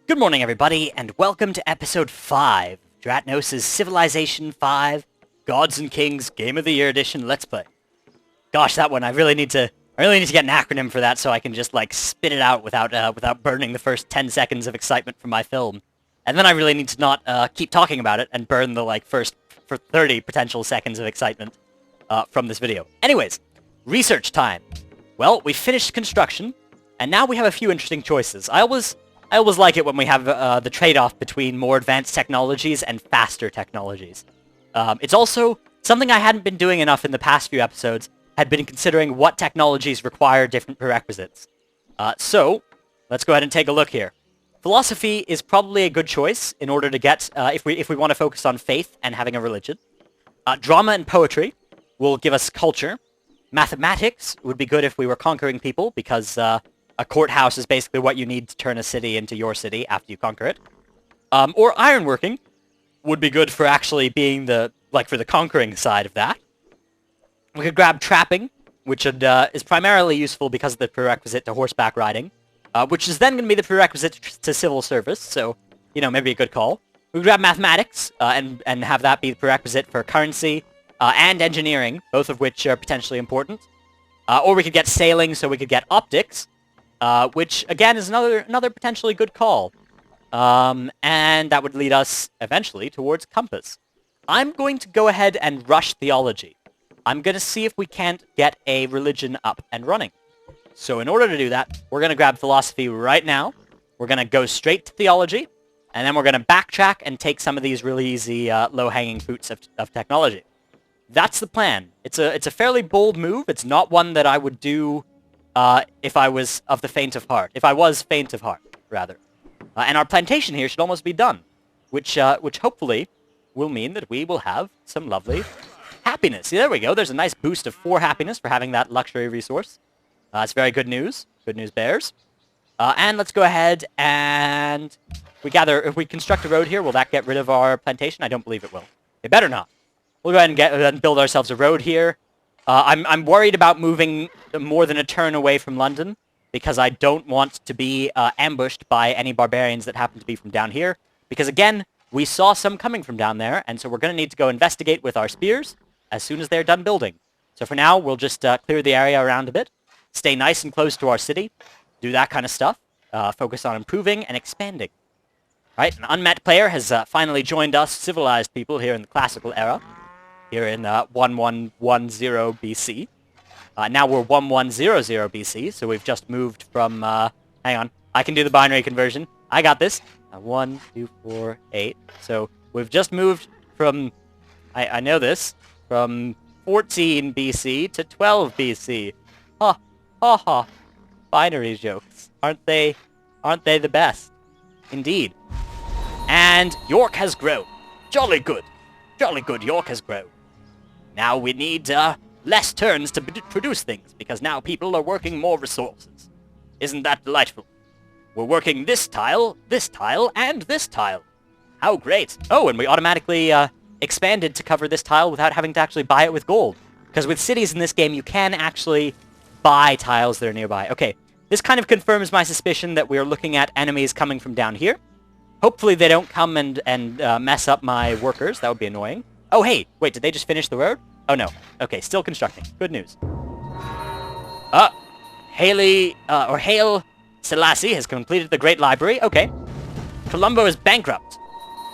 Good morning, everybody, and welcome to episode 5, Dratnos' Civilization 5, Gods and Kings Game of the Year Edition Let's Play. Gosh, that one, I really need to get an acronym for that so I can just, like, spit it out without burning the first 10 seconds of excitement from my film. And then I really need to not keep talking about it and burn the, like, first 30 potential seconds of excitement from this video. Anyways, research time. Well, we finished construction, and now we have a few interesting choices. I always like it when we have the trade-off between more advanced technologies and faster technologies. It's also something I hadn't been doing enough in the past few episodes, had been considering what technologies require different prerequisites. So, let's go ahead and take a look here. Philosophy is probably a good choice in order to get, if we want to focus on faith and having a religion. Drama and poetry will give us culture. Mathematics would be good if we were conquering people, because a courthouse is basically what you need to turn a city into your city after you conquer it. Or ironworking would be good for actually being for the conquering side of that. We could grab trapping, which is primarily useful because of the prerequisite to horseback riding, which is then going to be the prerequisite to civil service, so, you know, maybe a good call. We could grab mathematics, and have that be the prerequisite for currency, and engineering, both of which are potentially important. Or we could get sailing, so we could get optics, which, again, is another potentially good call. And that would lead us, eventually, towards compass. I'm going to go ahead and rush theology. I'm going to see if we can't get a religion up and running. So in order to do that, we're going to grab philosophy right now. We're going to go straight to theology, and then we're going to backtrack and take some of these really easy, low-hanging fruits of technology. That's the plan. It's a fairly bold move. It's not one that I would do if I was of the faint of heart. If I was faint of heart, rather. And our plantation here should almost be done, which hopefully will mean that we will have some lovely happiness. See, there we go. There's a nice boost of 4 happiness for having that luxury resource. It's very good news. Good news bears. And let's go ahead and if we construct a road here, will that get rid of our plantation? I don't believe it will. It better not. We'll go ahead and build ourselves a road here. I'm worried about moving more than a turn away from London, because I don't want to be ambushed by any barbarians that happen to be from down here. Because again, we saw some coming from down there, and so we're going to need to go investigate with our spears as soon as they're done building. So for now, we'll just clear the area around a bit, stay nice and close to our city, do that kind of stuff, focus on improving and expanding. Right, an unmet player has finally joined us civilized people here in the classical era. Here in 1110 BC. Now we're 1100 BC, so we've just moved from, hang on, I can do the binary conversion. I got this. 1, 2, 4, 8. So we've just moved from, I know this, from 14 BC to 12 BC. Ha, ha, ha. Binary jokes. Aren't they the best? Indeed. And York has grown. Jolly good. Jolly good York has grown. Now we need less turns to produce things, because now people are working more resources. Isn't that delightful? We're working this tile, and this tile. How great. Oh, and we automatically expanded to cover this tile without having to actually buy it with gold. Because with cities in this game, you can actually buy tiles that are nearby. Okay, this kind of confirms my suspicion that we're looking at enemies coming from down here. Hopefully they don't come and mess up my workers. That would be annoying. Oh, hey, wait, did they just finish the road? Oh, no. Okay, still constructing. Good news. Haile Selassie has completed the Great Library. Okay. Colombo is bankrupt.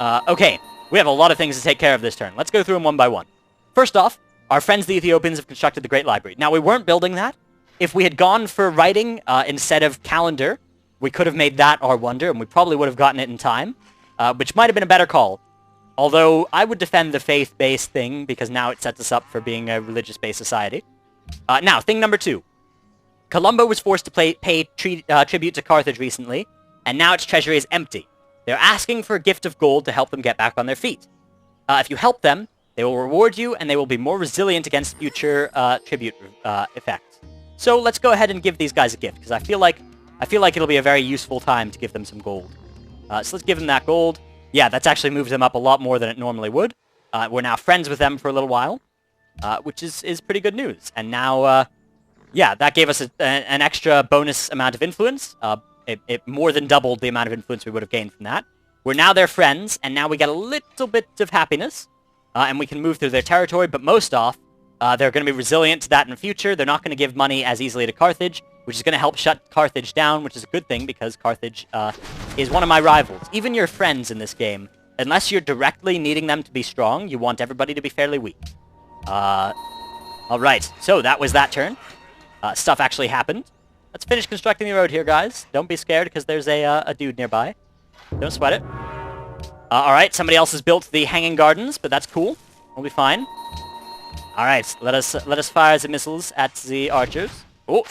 Okay, we have a lot of things to take care of this turn. Let's go through them one by one. First off, our friends the Ethiopians have constructed the Great Library. Now, we weren't building that. If we had gone for writing instead of calendar, we could have made that our wonder, and we probably would have gotten it in time, which might have been a better call. Although, I would defend the faith-based thing, because now it sets us up for being a religious-based society. Now, thing number 2. Colombo was forced to pay tribute to Carthage recently, and now its treasury is empty. They're asking for a gift of gold to help them get back on their feet. If you help them, they will reward you, and they will be more resilient against future tribute effects. So, let's go ahead and give these guys a gift, because I feel like it'll be a very useful time to give them some gold. So let's give them that gold. Yeah, that's actually moved them up a lot more than it normally would. We're now friends with them for a little while, which is pretty good news. And now, yeah, that gave us an extra bonus amount of influence, it more than doubled the amount of influence we would have gained from that. We're now their friends, and now we get a little bit of happiness, and we can move through their territory, but most off, they're going to be resilient to that in the future. They're not going to give money as easily to Carthage, which is going to help shut Carthage down, which is a good thing, because Carthage is one of my rivals. Even your friends in this game, unless you're directly needing them to be strong, you want everybody to be fairly weak. Alright, so that was that turn. Stuff actually happened. Let's finish constructing the road here, guys. Don't be scared, because there's a dude nearby. Don't sweat it. Alright, somebody else has built the hanging gardens, but that's cool. We'll be fine. Alright, let us fire the missiles at the archers. Oh!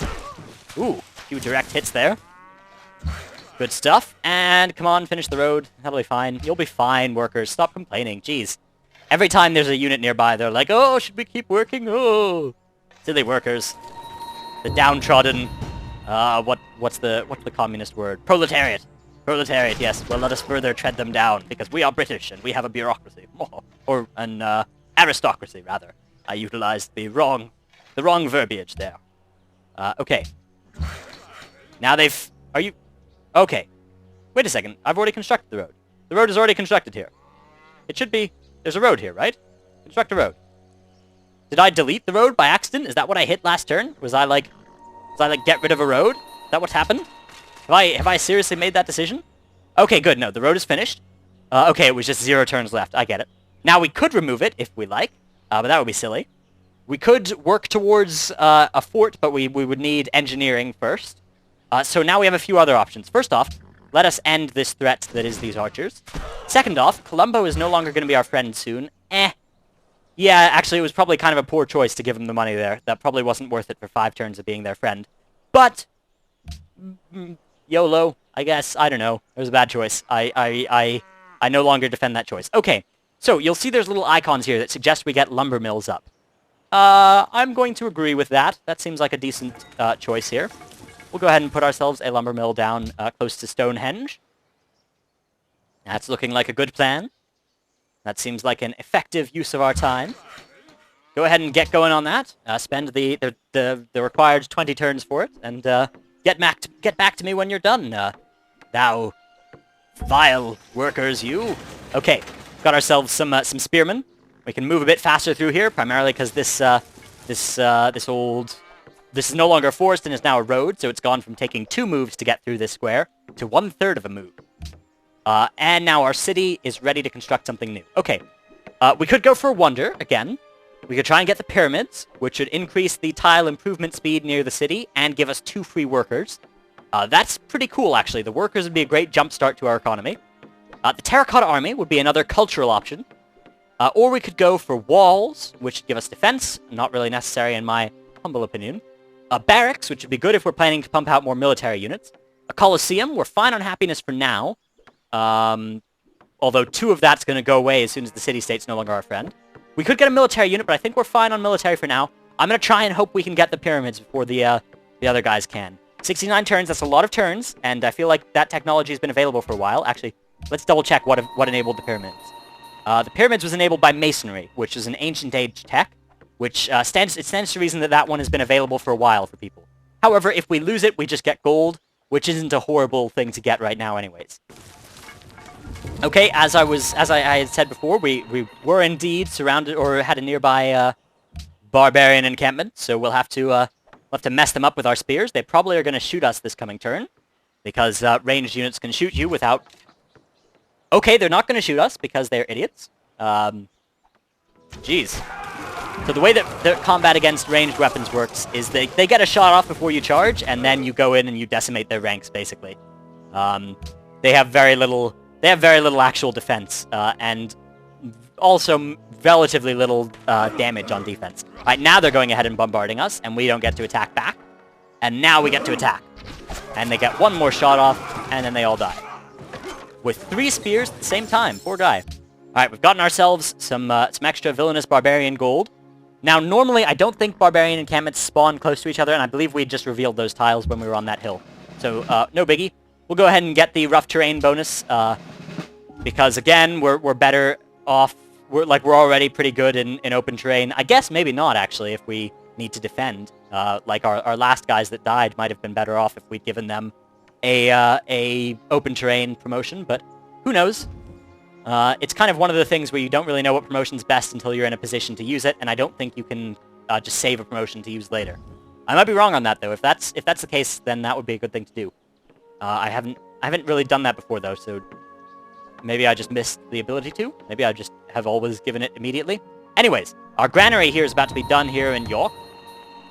Ooh, a few direct hits there. Good stuff. And come on, finish the road. That'll be fine. You'll be fine, workers. Stop complaining. Jeez. Every time there's a unit nearby, they're like, oh, should we keep working? Oh! Silly workers. The downtrodden... what's the communist word? Proletariat. Proletariat, yes. Well, let us further tread them down, because we are British, and we have a bureaucracy. Or an aristocracy, rather. I utilized the wrong verbiage there. Okay. Now they've... Are you... Okay. Wait a second. I've already constructed the road. The road is already constructed here. It should be... There's a road here, right? Construct a road. Did I delete the road by accident? Is that what I hit last turn? Was I like, get rid of a road? Is that what's happened? Have I seriously made that decision? Okay, good. No, the road is finished. Okay, it was just 0 turns left. I get it. Now, we could remove it if we like, but that would be silly. We could work towards a fort, but we would need engineering first. So now we have a few other options. First off, let us end this threat that is these archers. Second off, Colombo is no longer going to be our friend soon. Yeah, actually, it was probably kind of a poor choice to give him the money there. That probably wasn't worth it for 5 turns of being their friend. But... YOLO, I guess. I don't know. It was a bad choice. I no longer defend that choice. Okay, so you'll see there's little icons here that suggest we get lumber mills up. I'm going to agree with that. That seems like a decent choice here. We'll go ahead and put ourselves a lumber mill down close to Stonehenge. That's looking like a good plan. That seems like an effective use of our time. Go ahead and get going on that. Spend the required 20 turns for it, and get back to me when you're done. Thou vile workers, you. Okay, got ourselves some spearmen. We can move a bit faster through here, primarily because this is no longer a forest and is now a road, so it's gone from taking 2 moves to get through this square to 1/3 of a move. And now our city is ready to construct something new. Okay, we could go for a wonder, again. We could try and get the pyramids, which should increase the tile improvement speed near the city and give us 2 free workers. That's pretty cool, actually. The workers would be a great jumpstart to our economy. The terracotta army would be another cultural option. Or we could go for walls, which would give us defense. Not really necessary in my humble opinion. Barracks, which would be good if we're planning to pump out more military units. A coliseum, we're fine on happiness for now. Although 2 of that's going to go away as soon as the city-state's no longer our friend. We could get a military unit, but I think we're fine on military for now. I'm going to try and hope we can get the pyramids before the other guys can. 69 turns, that's a lot of turns, and I feel like that technology has been available for a while. Actually, let's double-check what enabled the pyramids. The pyramids was enabled by masonry, which is an ancient age tech, which stands to reason that that one has been available for a while for people. However, if we lose it, we just get gold, which isn't a horrible thing to get right now anyways. Okay, as I had said before, we were indeed surrounded or had a nearby barbarian encampment, so we'll have to mess them up with our spears. They probably are going to shoot us this coming turn, because ranged units can shoot you without... Okay, they're not going to shoot us because they're idiots. Jeez. So the way that the combat against ranged weapons works is they get a shot off before you charge, and then you go in and you decimate their ranks, basically. They have very little actual defense, and also relatively little damage on defense. Right, now they're going ahead and bombarding us, and we don't get to attack back. And now we get to attack. And they get 1 more shot off, and then they all die. With 3 spears at the same time. Poor guy. Alright, we've gotten ourselves some extra villainous barbarian gold. Now, normally, I don't think barbarian encampments spawn close to each other, and I believe we just revealed those tiles when we were on that hill. So, no biggie. We'll go ahead and get the rough terrain bonus, because, again, we're better off. We're already pretty good in open terrain. I guess maybe not, actually, if we need to defend. Like our last guys that died might have been better off if we'd given them a open terrain promotion, but who knows? It's kind of one of the things where you don't really know what promotion's best until you're in a position to use it, and I don't think you can just save a promotion to use later. I might be wrong on that though. If that's the case, then that would be a good thing to do. I haven't really done that before though, so maybe I just missed the ability to. Maybe I just have always given it immediately. Anyways, our granary here is about to be done here in York.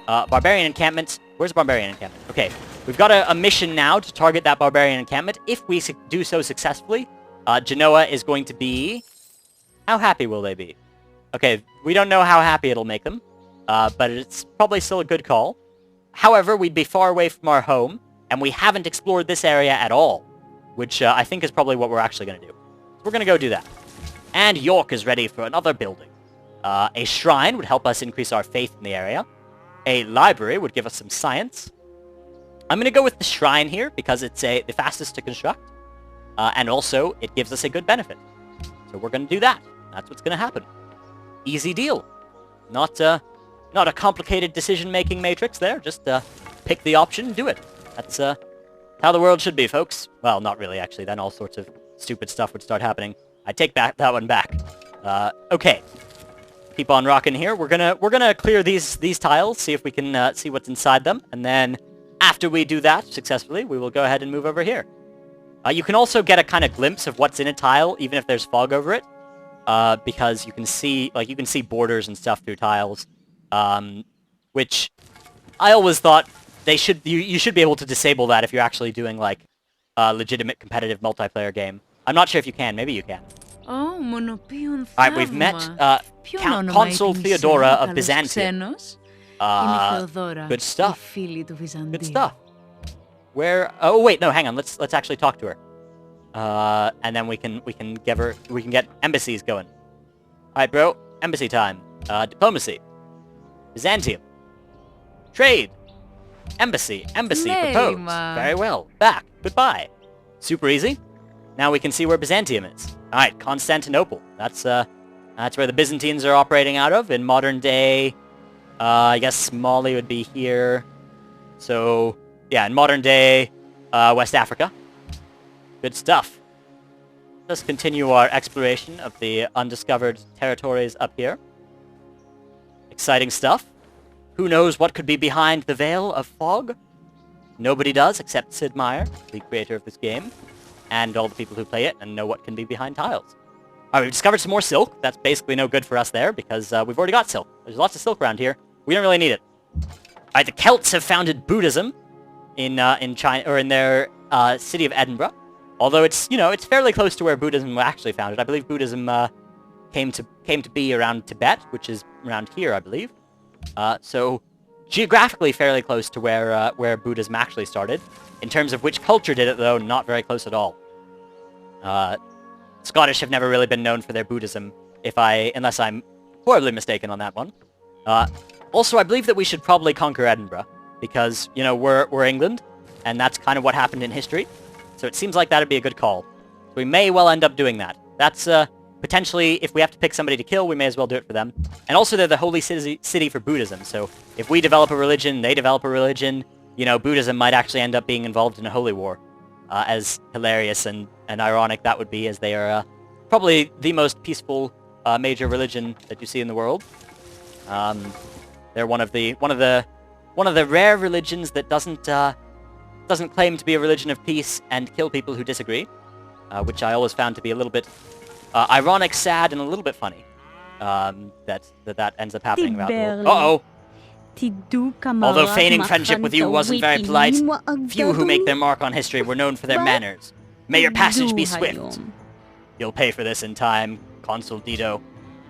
Barbarian Encampment. Where's Barbarian Encampment? Okay, we've got a mission now to target that Barbarian Encampment. If we do so successfully, Genoa is going to be... How happy will they be? Okay, we don't know how happy it'll make them, but it's probably still a good call. However, we'd be far away from our home, and we haven't explored this area at all, which I think is probably what we're actually going to do. So we're going to go do that. And York is ready for another building. A shrine would help us increase our faith in the area. A library would give us some science. I'm going to go with the shrine here because it's the fastest to construct. And also, it gives us a good benefit. So we're going to do that. That's what's going to happen. Easy deal. Not a complicated decision-making matrix there. Just pick the option and do it. That's how the world should be, folks. Well, not really, actually. Then all sorts of stupid stuff would start happening. I take that one back. Okay. Keep on rocking here. We're gonna clear these tiles, see if we can see what's inside them, and then after we do that successfully, we will go ahead and move over here. You can also get a kind of glimpse of what's in a tile, even if there's fog over it, because you can see borders and stuff through tiles, which I always thought you should be able to disable that if you're actually doing like a legitimate competitive multiplayer game. I'm not sure if you can. Maybe you can. Alright, we've met Consul Theodora of Byzantium. Good stuff. Good stuff. Where? Oh wait, no, hang on. Let's actually talk to her. And then we can get embassies going. Alright, bro. Embassy time. Diplomacy. Byzantium. Trade. Embassy. Propose. Very well. Back. Goodbye. Super easy. Now we can see where Byzantium is. Alright, Constantinople. That's where the Byzantines are operating out of. In modern day, I guess Mali would be here. So, yeah, in modern day, West Africa. Good stuff. Let's continue our exploration of the undiscovered territories up here. Exciting stuff. Who knows what could be behind the veil of fog? Nobody does, except Sid Meier, the creator of this game, and all the people who play it and know what can be behind tiles. Alright, we've discovered some more silk. That's basically no good for us there, because we've already got silk. There's lots of silk around here. We don't really need it. Alright, the Celts have founded Buddhism in China, or in their city of Edinburgh. Although it's fairly close to where Buddhism was actually founded. I believe Buddhism came to be around Tibet, which is around here, I believe. So geographically fairly close to where Buddhism actually started. In terms of which culture did it, though, not very close at all. Scottish have never really been known for their Buddhism, unless I'm horribly mistaken on that one. Also, I believe that we should probably conquer Edinburgh, because, we're England, and that's kind of what happened in history. So it seems like that'd be a good call. So we may well end up doing that. That's, potentially, if we have to pick somebody to kill, we may as well do it for them. And also, they're the holy city for Buddhism, so if we develop a religion, they develop a religion, Buddhism might actually end up being involved in a holy war. As hilarious and ironic that would be, as they are probably the most peaceful major religion that you see in the world. They're one of the rare religions that doesn't claim to be a religion of peace and kill people who disagree, which I always found to be a little bit ironic, sad, and a little bit funny. That ends up happening about the world. Uh-oh! Although feigning friendship with you wasn't very polite, few who make their mark on history were known for their manners. May your passage be swift. You'll pay for this in time, Consul Dido.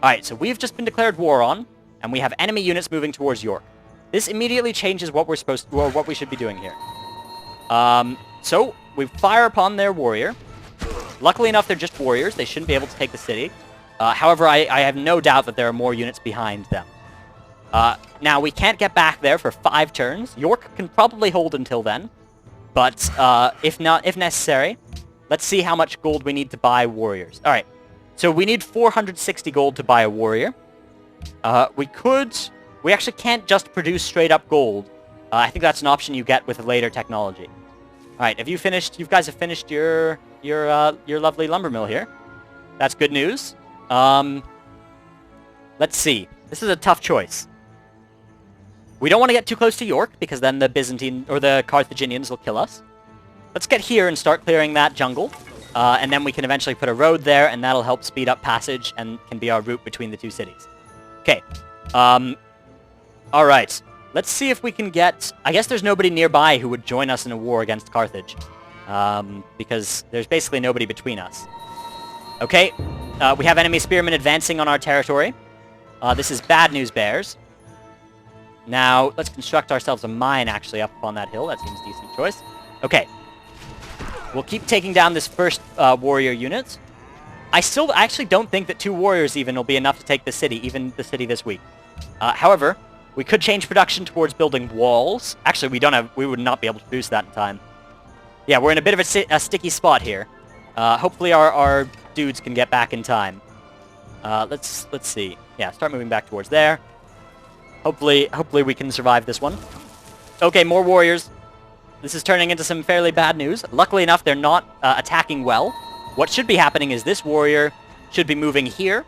Alright, so we've just been declared war on, and we have enemy units moving towards York. This immediately changes what what we should be doing here. So, we fire upon their warrior. Luckily enough, they're just warriors. They shouldn't be able to take the city. However, I have no doubt that there are more units behind them. Now, we can't get back there for 5 turns. York can probably hold until then. But, if necessary, let's see how much gold we need to buy warriors. Alright, so we need 460 gold to buy a warrior. We actually can't just produce straight up gold. I think that's an option you get with later technology. Alright, have you finished? You guys have finished your lovely lumber mill here. That's good news. Let's see. This is a tough choice. We don't want to get too close to York, because then the Byzantine, or the Carthaginians will kill us. Let's get here and start clearing that jungle. And then we can eventually put a road there, and that'll help speed up passage, and can be our route between the two cities. Okay. Alright. Let's see if we can get... I guess there's nobody nearby who would join us in a war against Carthage. Because there's basically nobody between us. Okay. We have enemy spearmen advancing on our territory. This is bad news, bears. Now, let's construct ourselves a mine, actually, up on that hill. That seems a decent choice. Okay. We'll keep taking down this first warrior unit. I actually don't think that 2 warriors even will be enough to take the city, even the city this week. However, we could change production towards building walls. Actually, we would not be able to produce that in time. Yeah, we're in a bit of a sticky spot here. Hopefully our dudes can get back in time. Let's see. Yeah, start moving back towards there. Hopefully we can survive this one. Okay, more warriors. This is turning into some fairly bad news. Luckily enough, they're not attacking well. What should be happening is this warrior should be moving here.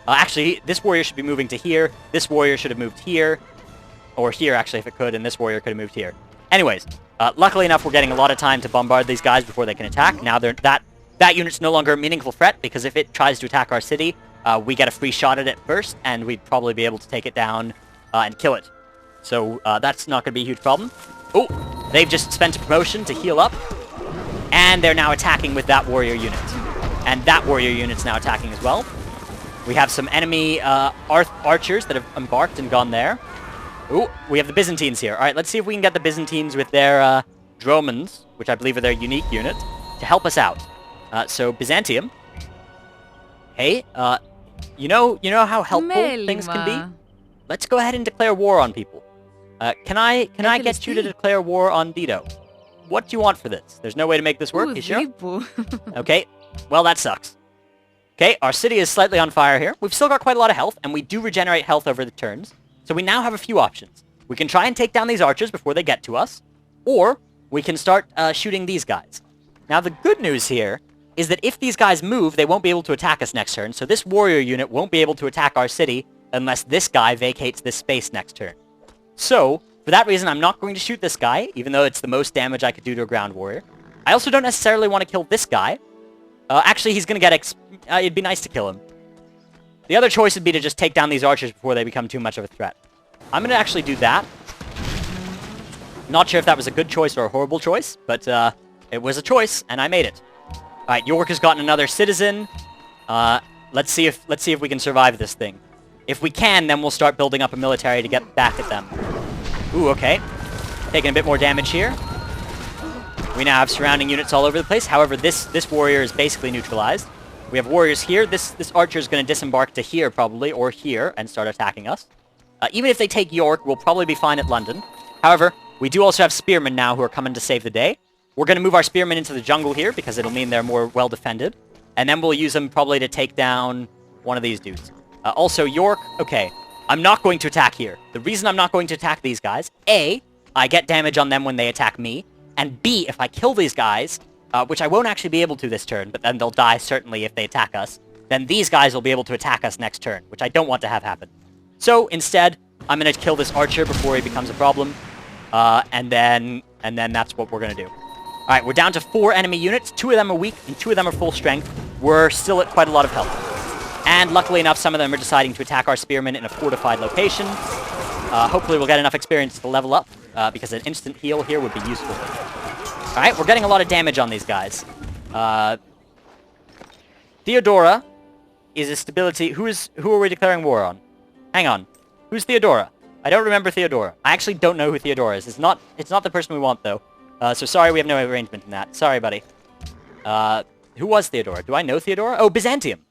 Actually, this warrior should be moving to here. This warrior should have moved here. Or here, actually, if it could, and this warrior could have moved here. Anyways, luckily enough, we're getting a lot of time to bombard these guys before they can attack. Now, that unit's no longer a meaningful threat, because if it tries to attack our city, we get a free shot at it first, and we'd probably be able to take it down and kill it. So that's not going to be a huge problem. Oh, they've just spent a promotion to heal up, and they're now attacking with that warrior unit. And that warrior unit's now attacking as well. We have some enemy archers that have embarked and gone there. Oh, we have the Byzantines here. All right, let's see if we can get the Byzantines with their Dromans, which I believe are their unique unit, to help us out. So Byzantium. Hey, you know how helpful things can be? Let's go ahead and declare war on people. Can I get you to declare war on Dido? What do you want for this? There's no way to make this work, you sure? Okay, well that sucks. Okay, our city is slightly on fire here. We've still got quite a lot of health, and we do regenerate health over the turns. So we now have a few options. We can try and take down these archers before they get to us, or we can start shooting these guys. Now the good news here is that if these guys move, they won't be able to attack us next turn, so this warrior unit won't be able to attack our city unless this guy vacates this space next turn. So, for that reason, I'm not going to shoot this guy, even though it's the most damage I could do to a ground warrior. I also don't necessarily want to kill this guy. Actually, he's going to get... it'd be nice to kill him. The other choice would be to just take down these archers before they become too much of a threat. I'm going to actually do that. Not sure if that was a good choice or a horrible choice, but it was a choice, and I made it. Alright, York has gotten another citizen. Let's see if we can survive this thing. If we can, then we'll start building up a military to get back at them. Ooh, okay. Taking a bit more damage here. We now have surrounding units all over the place. However, this warrior is basically neutralized. We have warriors here. This archer is going to disembark to here, probably, or here, and start attacking us. Even if they take York, we'll probably be fine at London. However, we do also have spearmen now who are coming to save the day. We're going to move our spearmen into the jungle here, because it'll mean they're more well-defended. And then we'll use them probably to take down one of these dudes. Also, York, okay, I'm not going to attack here. The reason I'm not going to attack these guys, A, I get damage on them when they attack me, and B, if I kill these guys, which I won't actually be able to this turn, but then they'll die certainly if they attack us, then these guys will be able to attack us next turn, which I don't want to have happen. So, instead, I'm going to kill this archer before he becomes a problem, and then that's what we're going to do. Alright, we're down to 4 enemy units. 2 of them are weak, and 2 of them are full strength. We're still at quite a lot of health. And luckily enough, some of them are deciding to attack our spearmen in a fortified location. Hopefully we'll get enough experience to level up, because an instant heal here would be useful. Alright, we're getting a lot of damage on these guys. Theodora is a stability... Who are we declaring war on? Hang on. Who's Theodora? I don't remember Theodora. I actually don't know who Theodora is. It's not the person we want, though. So sorry we have no arrangement in that. Sorry, buddy. Who was Theodora? Do I know Theodora? Oh, Byzantium.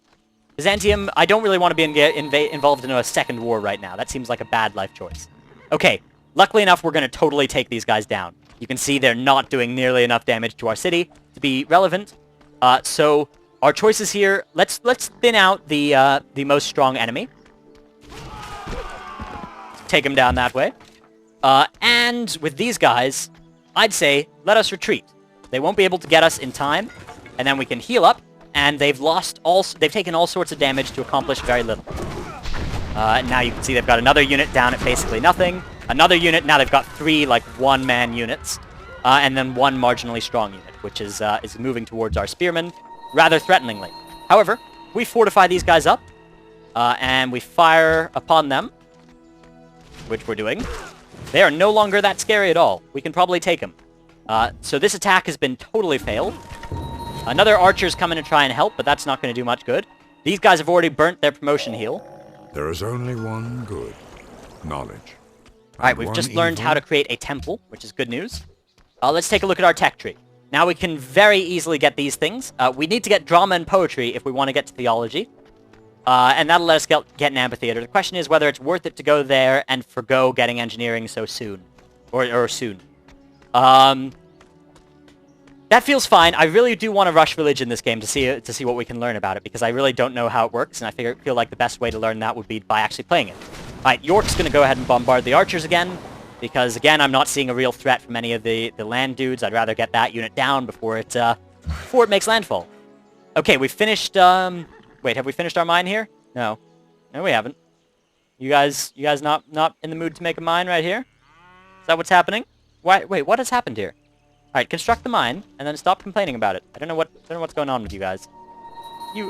Byzantium, I don't really want to be involved in a second war right now. That seems like a bad life choice. Okay, luckily enough, we're going to totally take these guys down. You can see they're not doing nearly enough damage to our city to be relevant. So our choices here, let's thin out the most strong enemy. Take them down that way. And with these guys, I'd say let us retreat. They won't be able to get us in time, and then we can heal up, and they've taken all sorts of damage to accomplish very little. Now you can see they've got another unit down at basically nothing. Another unit, now they've got 3, like, one-man units. And then 1 marginally strong unit, which is moving towards our spearmen rather threateningly. However, we fortify these guys up, and we fire upon them, which we're doing. They are no longer that scary at all. We can probably take them. So this attack has been totally failed. Another archer's coming to try and help, but that's not going to do much good. These guys have already burnt their promotion heal. There is only one good. Knowledge. Alright, we've just learned how to create a temple, which is good news. Let's take a look at our tech tree. Now we can very easily get these things. We need to get drama and poetry if we want to get to theology. And that'll let us get an amphitheater. The question is whether it's worth it to go there and forgo getting engineering so soon. Or soon. That feels fine. I really do want to rush religion this game to see what we can learn about it, because I really don't know how it works, and I feel like the best way to learn that would be by actually playing it. Alright, York's going to go ahead and bombard the archers again, because, again, I'm not seeing a real threat from any of the land dudes. I'd rather get that unit down before it makes landfall. Okay, we finished, wait, have we finished our mine here? No. No, we haven't. You guys not in the mood to make a mine right here? Is that what's happening? Wait, what has happened here? Alright, construct the mine, and then stop complaining about it. I don't know what's going on with you guys.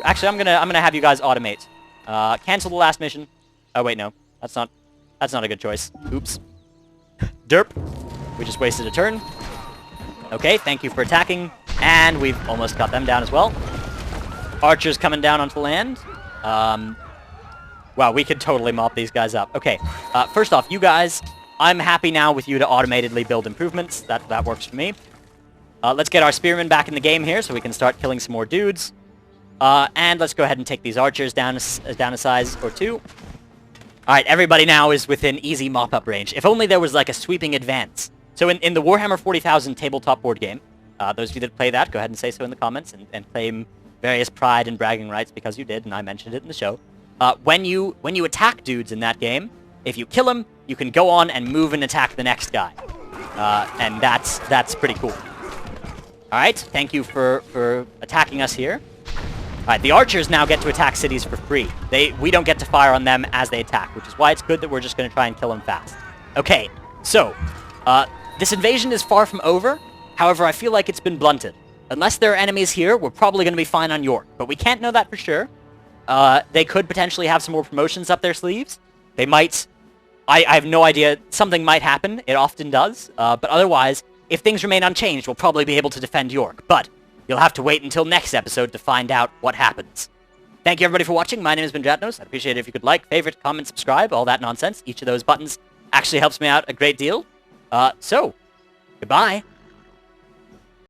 Actually, I'm gonna have you guys automate. Cancel the last mission. Oh, wait, no. That's not a good choice. Oops. Derp. We just wasted a turn. Okay, thank you for attacking. And we've almost got them down as well. Archers coming down onto land. Wow, we could totally mop these guys up. Okay, first off, you guys, I'm happy now with you to automatedly build improvements. That works for me. Let's get our spearmen back in the game here so we can start killing some more dudes. And let's go ahead and take these archers down a size or 2. Alright, everybody now is within easy mop-up range. If only there was like a sweeping advance. So in the Warhammer 40,000 tabletop board game, those of you that play that, go ahead and say so in the comments and claim various pride and bragging rights because you did, and I mentioned it in the show. When you attack dudes in that game, if you kill them, you can go on and move and attack the next guy. And that's pretty cool. Alright, thank you for attacking us here. Alright, the archers now get to attack cities for free. We don't get to fire on them as they attack, which is why it's good that we're just going to try and kill them fast. Okay, so, this invasion is far from over. However, I feel like it's been blunted. Unless there are enemies here, we're probably going to be fine on York. But we can't know that for sure. They could potentially have some more promotions up their sleeves. They might... I have no idea. Something might happen. It often does. But otherwise, if things remain unchanged, we'll probably be able to defend York. But you'll have to wait until next episode to find out what happens. Thank you, everybody, for watching. My name has been Dratnos. I'd appreciate it if you could like, favorite, comment, subscribe, all that nonsense. Each of those buttons actually helps me out a great deal. So, goodbye.